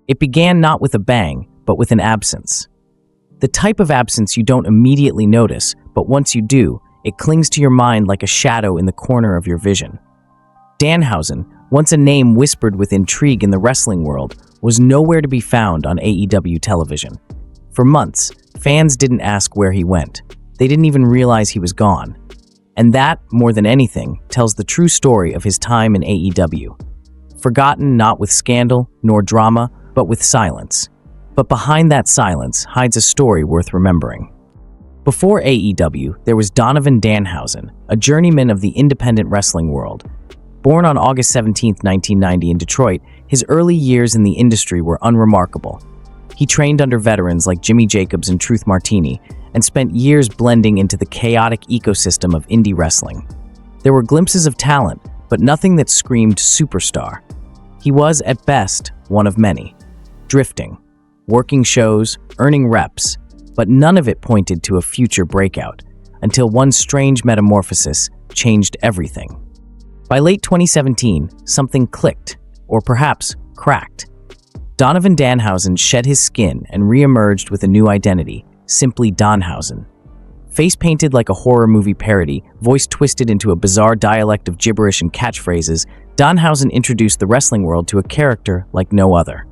It began not with a bang, but with an absence. The type of absence you don't immediately notice, but once you do, it clings to your mind like a shadow in the corner of your vision. Danhausen, once a name whispered with intrigue in the wrestling world, was nowhere to be found on AEW television. For months, fans didn't ask where he went. They didn't even realize he was gone. And that, more than anything, tells the true story of his time in AEW. Forgotten not with scandal nor drama, but with silence. But behind that silence hides a story worth remembering. Before AEW, there was Donovan Danhausen, a journeyman of the independent wrestling world. Born on August 17, 1990 in Detroit, his early years in the industry were unremarkable. He trained under veterans like Jimmy Jacobs and Truth Martini, and spent years blending into the chaotic ecosystem of indie wrestling. There were glimpses of talent, but nothing that screamed superstar. He was, at best, one of many. Drifting, working shows, earning reps, but none of it pointed to a future breakout, until one strange metamorphosis changed everything. By late 2017, something clicked, or perhaps cracked. Donovan Danhausen shed his skin and re-emerged with a new identity, simply Danhausen. Face painted like a horror movie parody, voice twisted into a bizarre dialect of gibberish and catchphrases, Danhausen introduced the wrestling world to a character like no other.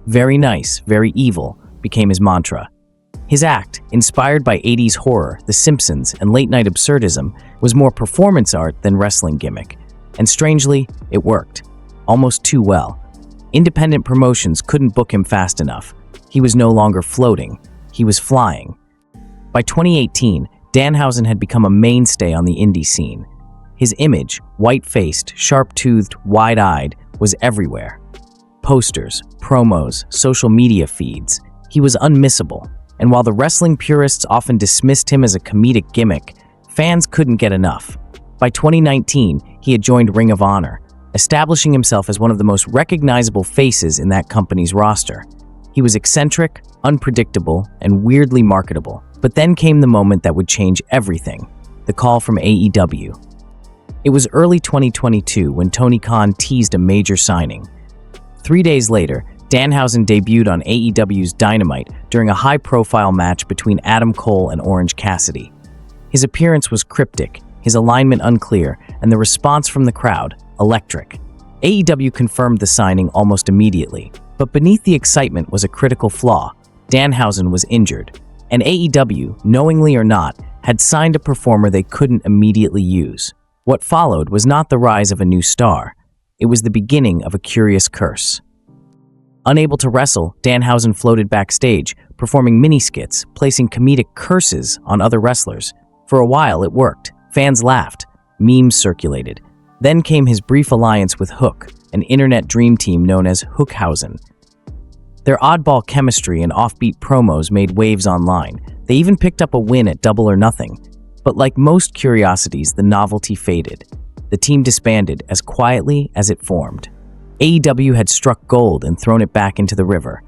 Very nice, very evil became his mantra. His act, inspired by 80s horror, The Simpsons, and late-night absurdism, was more performance art than wrestling gimmick. And strangely, it worked. Almost too well. Independent promotions couldn't book him fast enough. He was no longer floating. He was flying. By 2018, Danhausen had become a mainstay on the indie scene. His image, white-faced, sharp-toothed, wide-eyed, was everywhere. Posters, promos, social media feeds. He was unmissable. And while the wrestling purists often dismissed him as a comedic gimmick, fans couldn't get enough. By 2019, he had joined Ring of Honor, establishing himself as one of the most recognizable faces in that company's roster. He was eccentric, unpredictable, and weirdly marketable. But then came the moment that would change everything, the call from AEW. It was early 2022 when Tony Khan teased a major signing. 3 days later, Danhausen debuted on AEW's Dynamite during a high-profile match between Adam Cole and Orange Cassidy. His appearance was cryptic, his alignment unclear, and the response from the crowd, electric. AEW confirmed the signing almost immediately, but beneath the excitement was a critical flaw. Danhausen was injured, and AEW, knowingly or not, had signed a performer they couldn't immediately use. What followed was not the rise of a new star. It was the beginning of a curious curse. Unable to wrestle, Danhausen floated backstage, performing mini-skits, placing comedic curses on other wrestlers. For a while, it worked. Fans laughed. Memes circulated. Then came his brief alliance with Hook, an internet dream team known as Hookhausen. Their oddball chemistry and offbeat promos made waves online. They even picked up a win at Double or Nothing. But like most curiosities, the novelty faded. The team disbanded as quietly as it formed. AEW had struck gold and thrown it back into the river.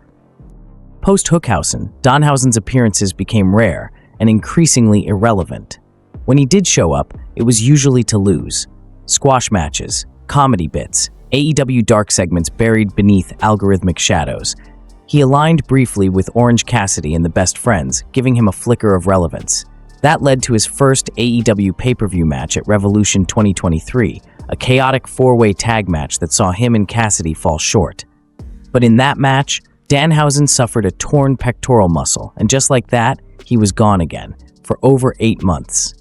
Post-Hookhausen, Danhausen's appearances became rare and increasingly irrelevant. When he did show up, it was usually to lose. Squash matches, comedy bits, AEW dark segments buried beneath algorithmic shadows. He aligned briefly with Orange Cassidy and the Best Friends, giving him a flicker of relevance. That led to his first AEW pay-per-view match at Revolution 2023, a chaotic four-way tag match that saw him and Cassidy fall short. But in that match, Danhausen suffered a torn pectoral muscle, and just like that, he was gone again, for over 8 months.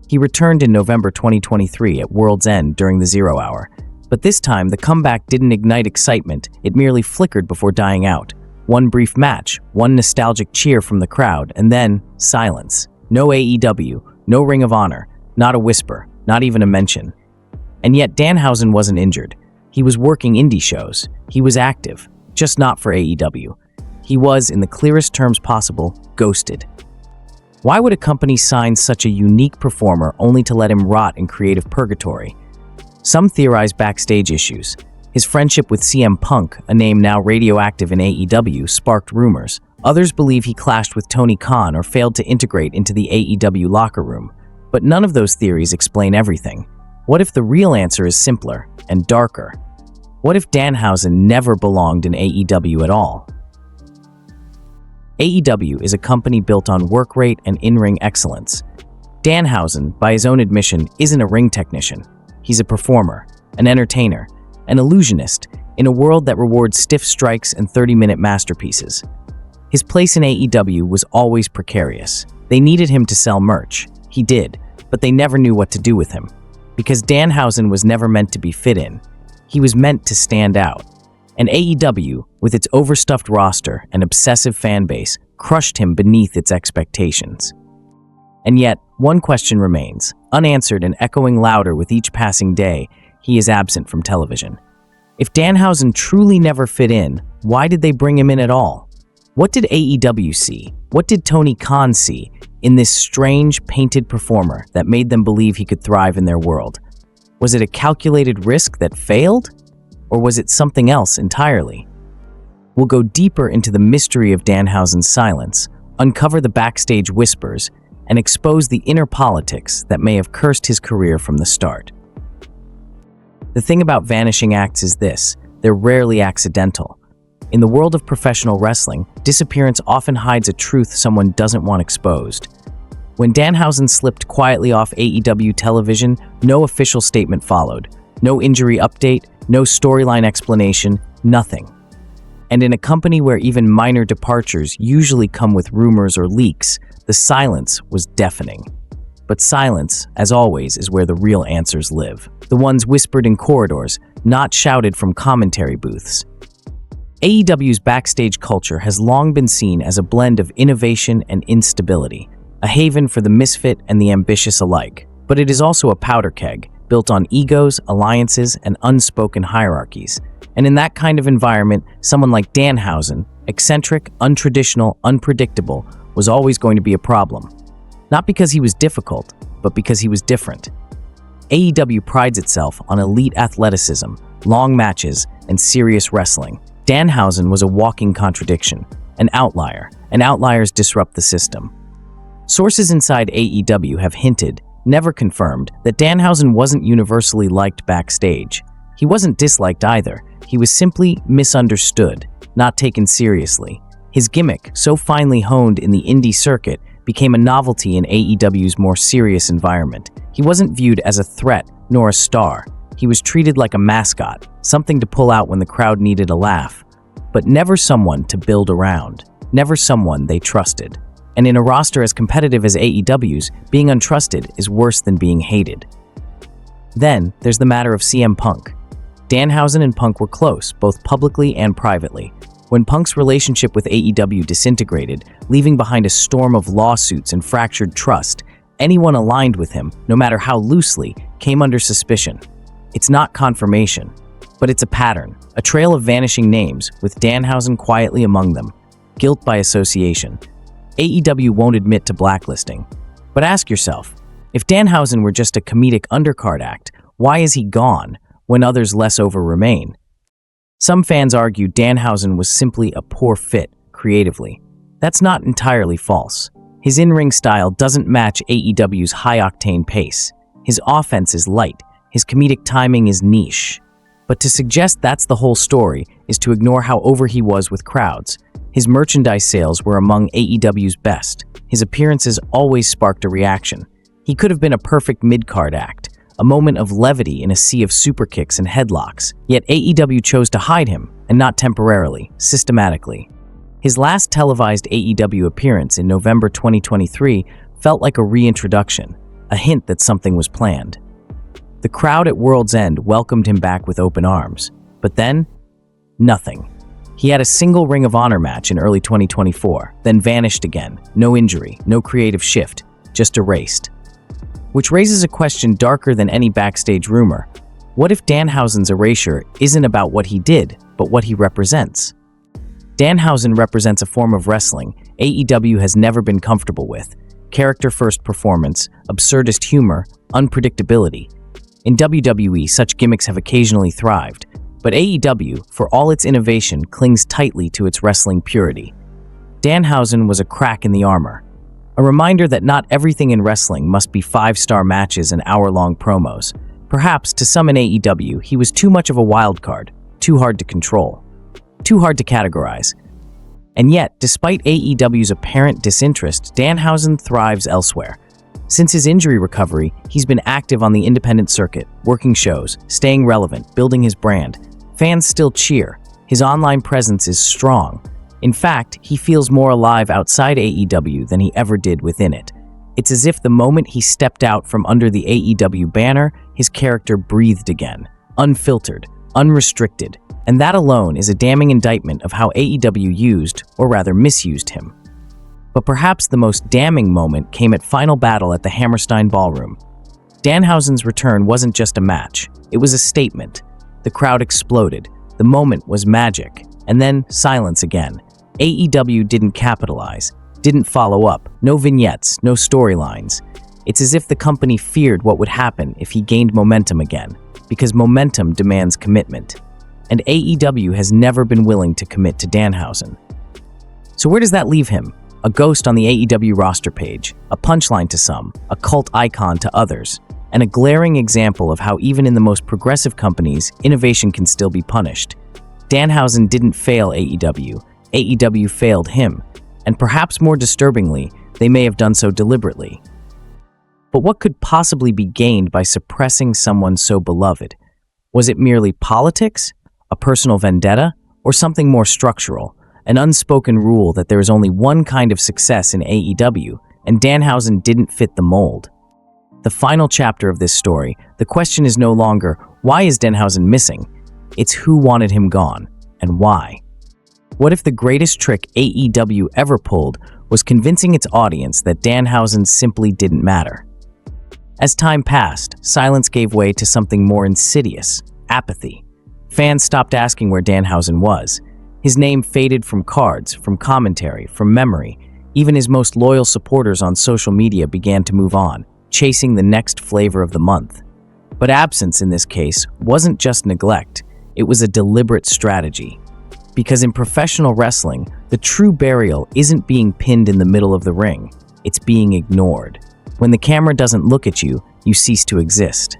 He returned in November 2023 at World's End during the 0 Hour. But this time, the comeback didn't ignite excitement, it merely flickered before dying out. One brief match, one nostalgic cheer from the crowd, and then silence. No AEW, no Ring of Honor, not a whisper, not even a mention. And yet Danhausen wasn't injured. He was working indie shows. He was active, just not for AEW. He was, in the clearest terms possible, ghosted. Why would a company sign such a unique performer only to let him rot in creative purgatory? Some theorize backstage issues. His friendship with CM Punk, a name now radioactive in AEW, sparked rumors. Others believe he clashed with Tony Khan or failed to integrate into the AEW locker room. But none of those theories explain everything. What if the real answer is simpler and darker? What if Danhausen never belonged in AEW at all? AEW is a company built on work rate and in-ring excellence. Danhausen, by his own admission, isn't a ring technician. He's a performer, an entertainer, an illusionist in a world that rewards stiff strikes and 30-minute masterpieces. His place in AEW was always precarious. They needed him to sell merch. He did, but they never knew what to do with him. Because Danhausen was never meant to be fit in. He was meant to stand out. And AEW, with its overstuffed roster and obsessive fan base, crushed him beneath its expectations. And yet, one question remains, unanswered and echoing louder with each passing day. He is absent from television. If Danhausen truly never fit in, why did they bring him in at all? What did AEW see? What did Tony Khan see in this strange, painted performer that made them believe he could thrive in their world? Was it a calculated risk that failed? Or was it something else entirely? We'll go deeper into the mystery of Danhausen's silence, uncover the backstage whispers, and expose the inner politics that may have cursed his career from the start. The thing about vanishing acts is this: they're rarely accidental. In the world of professional wrestling, disappearance often hides a truth someone doesn't want exposed. When Danhausen slipped quietly off AEW television, no official statement followed. No injury update, no storyline explanation, nothing. And in a company where even minor departures usually come with rumors or leaks, the silence was deafening. But silence, as always, is where the real answers live. The ones whispered in corridors, not shouted from commentary booths. AEW's backstage culture has long been seen as a blend of innovation and instability, a haven for the misfit and the ambitious alike. But it is also a powder keg, built on egos, alliances, and unspoken hierarchies. And in that kind of environment, someone like Danhausen, eccentric, untraditional, unpredictable, was always going to be a problem. Not because he was difficult, but because he was different. AEW prides itself on elite athleticism, long matches, and serious wrestling. Danhausen was a walking contradiction, an outlier, and outliers disrupt the system. Sources inside AEW have hinted, never confirmed, that Danhausen wasn't universally liked backstage. He wasn't disliked either. He was simply misunderstood, not taken seriously. His gimmick, so finely honed in the indie circuit, became a novelty in AEW's more serious environment. He wasn't viewed as a threat, nor a star. He was treated like a mascot, something to pull out when the crowd needed a laugh. But never someone to build around, never someone they trusted. And in a roster as competitive as AEW's, being untrusted is worse than being hated. Then, there's the matter of CM Punk. Danhausen and Punk were close, both publicly and privately. When Punk's relationship with AEW disintegrated, leaving behind a storm of lawsuits and fractured trust, anyone aligned with him, no matter how loosely, came under suspicion. It's not confirmation, but it's a pattern, a trail of vanishing names, with Danhausen quietly among them. Guilt by association. AEW won't admit to blacklisting. But ask yourself, if Danhausen were just a comedic undercard act, why is he gone when others less over remain? Some fans argue Danhausen was simply a poor fit creatively. That's not entirely false. His in-ring style doesn't match AEW's high-octane pace. His offense is light. His comedic timing is niche. But to suggest that's the whole story is to ignore how over he was with crowds. His merchandise sales were among AEW's best. His appearances always sparked a reaction. He could have been a perfect mid-card act, a moment of levity in a sea of superkicks and headlocks. Yet AEW chose to hide him, and not temporarily, systematically. His last televised AEW appearance in November 2023 felt like a reintroduction, a hint that something was planned. The crowd at World's End welcomed him back with open arms. But then, nothing. He had a single Ring of Honor match in early 2024, then vanished again. No injury, no creative shift, just erased. Which raises a question darker than any backstage rumor. What if Danhausen's erasure isn't about what he did, but what he represents? Danhausen represents a form of wrestling AEW has never been comfortable with. Character-first performance, absurdist humor, unpredictability. In WWE, such gimmicks have occasionally thrived, but AEW, for all its innovation, clings tightly to its wrestling purity. Danhausen was a crack in the armor, a reminder that not everything in wrestling must be 5-star matches and hour-long promos. Perhaps, to some in AEW, he was too much of a wild card, too hard to control, too hard to categorize. And yet, despite AEW's apparent disinterest, Danhausen thrives elsewhere. Since his injury recovery, he's been active on the independent circuit, working shows, staying relevant, building his brand. Fans still cheer. His online presence is strong. In fact, he feels more alive outside AEW than he ever did within it. It's as if the moment he stepped out from under the AEW banner, his character breathed again, unfiltered, unrestricted, and that alone is a damning indictment of how AEW used, or rather misused him. But perhaps the most damning moment came at Final Battle at the Hammerstein Ballroom. Danhausen's return wasn't just a match, it was a statement. The crowd exploded, the moment was magic, and then silence again. AEW didn't capitalize, didn't follow up, no vignettes, no storylines. It's as if the company feared what would happen if he gained momentum again, because momentum demands commitment. And AEW has never been willing to commit to Danhausen. So where does that leave him? A ghost on the AEW roster page, a punchline to some, a cult icon to others, and a glaring example of how even in the most progressive companies, innovation can still be punished. Danhausen didn't fail AEW. AEW failed him. And perhaps more disturbingly, they may have done so deliberately. But what could possibly be gained by suppressing someone so beloved? Was it merely politics, a personal vendetta, or something more structural, an unspoken rule that there is only one kind of success in AEW, and Danhausen didn't fit the mold? The final chapter of this story, the question is no longer, why is Danhausen missing? It's who wanted him gone, and why. What if the greatest trick AEW ever pulled was convincing its audience that Danhausen simply didn't matter? As time passed, silence gave way to something more insidious: apathy. Fans stopped asking where Danhausen was. His name faded from cards, from commentary, from memory. Even his most loyal supporters on social media began to move on, chasing the next flavor of the month. But absence in this case wasn't just neglect, it was a deliberate strategy. Because in professional wrestling, the true burial isn't being pinned in the middle of the ring, it's being ignored. When the camera doesn't look at you, you cease to exist.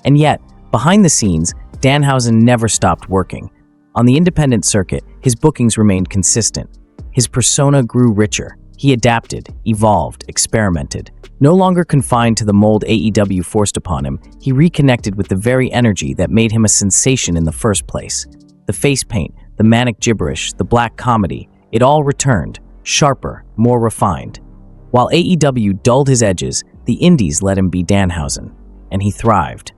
And yet, behind the scenes, Danhausen never stopped working. On the independent circuit, his bookings remained consistent. His persona grew richer. He adapted, evolved, experimented. No longer confined to the mold AEW forced upon him, he reconnected with the very energy that made him a sensation in the first place. The face paint, the manic gibberish, the black comedy, it all returned, sharper, more refined. While AEW dulled his edges, the indies let him be Danhausen, and he thrived.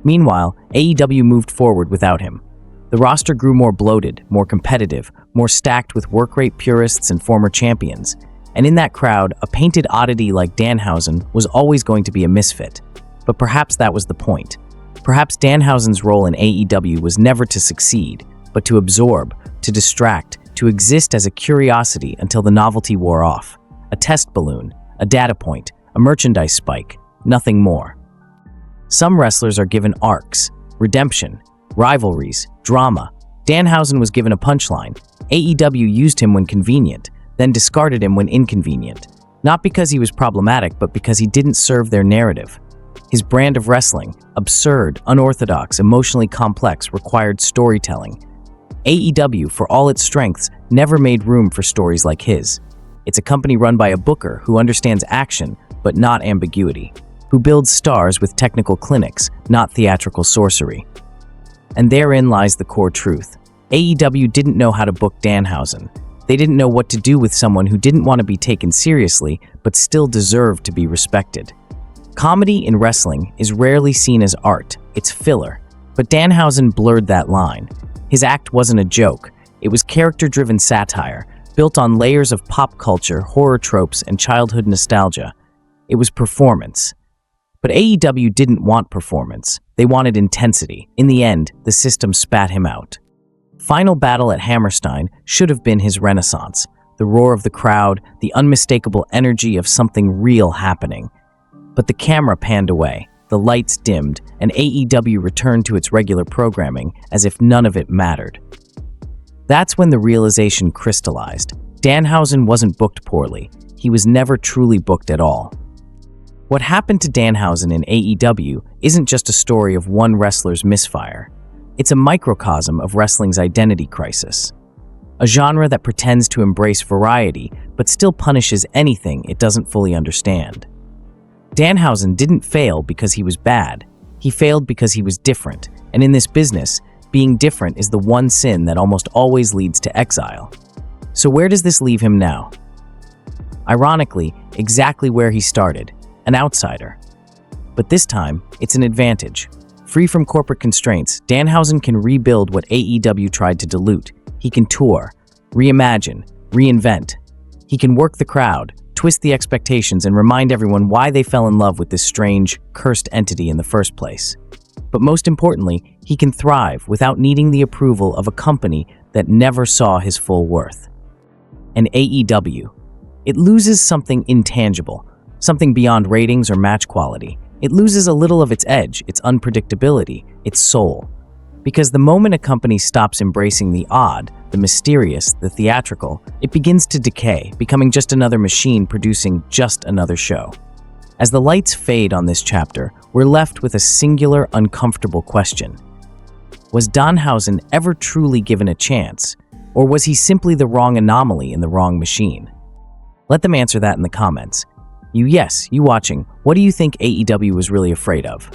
Meanwhile, AEW moved forward without him. The roster grew more bloated, more competitive, more stacked with work rate purists and former champions. And in that crowd, a painted oddity like Danhausen was always going to be a misfit. But perhaps that was the point. Perhaps Danhausen's role in AEW was never to succeed, but to absorb, to distract, to exist as a curiosity until the novelty wore off. A test balloon, a data point, a merchandise spike, nothing more. Some wrestlers are given arcs, redemption, rivalries, drama. Danhausen was given a punchline. AEW used him when convenient, then discarded him when inconvenient. Not because he was problematic, but because he didn't serve their narrative. His brand of wrestling, absurd, unorthodox, emotionally complex, required storytelling. AEW, for all its strengths, never made room for stories like his. It's a company run by a booker who understands action, but not ambiguity, who builds stars with technical clinics, not theatrical sorcery. And therein lies the core truth. AEW didn't know how to book Danhausen. They didn't know what to do with someone who didn't want to be taken seriously, but still deserved to be respected. Comedy in wrestling is rarely seen as art, it's filler. But Danhausen blurred that line. His act wasn't a joke, it was character-driven satire, built on layers of pop culture, horror tropes, and childhood nostalgia. It was performance. But AEW didn't want performance, they wanted intensity. In the end, the system spat him out. Final Battle at Hammerstein should have been his renaissance. The roar of the crowd, the unmistakable energy of something real happening. But the camera panned away, the lights dimmed, and AEW returned to its regular programming as if none of it mattered. That's when the realization crystallized. Danhausen wasn't booked poorly. He was never truly booked at all. What happened to Danhausen in AEW isn't just a story of one wrestler's misfire. It's a microcosm of wrestling's identity crisis. A genre that pretends to embrace variety, but still punishes anything it doesn't fully understand. Danhausen didn't fail because he was bad. He failed because he was different, and in this business, being different is the one sin that almost always leads to exile. So where does this leave him now? Ironically, exactly where he started, an outsider. But this time, it's an advantage. Free from corporate constraints, Danhausen can rebuild what AEW tried to dilute. He can tour, reimagine, reinvent. He can work the crowd, twist the expectations, and remind everyone why they fell in love with this strange, cursed entity in the first place. But most importantly, he can thrive without needing the approval of a company that never saw his full worth. And AEW. It loses something intangible, something beyond ratings or match quality. It loses a little of its edge, its unpredictability, its soul. Because the moment a company stops embracing the odd, the mysterious, the theatrical, it begins to decay, becoming just another machine producing just another show. As the lights fade on this chapter, we're left with a singular, uncomfortable question. Was Danhausen ever truly given a chance, or was he simply the wrong anomaly in the wrong machine? Let them answer that in the comments. You watching, what do you think AEW was really afraid of?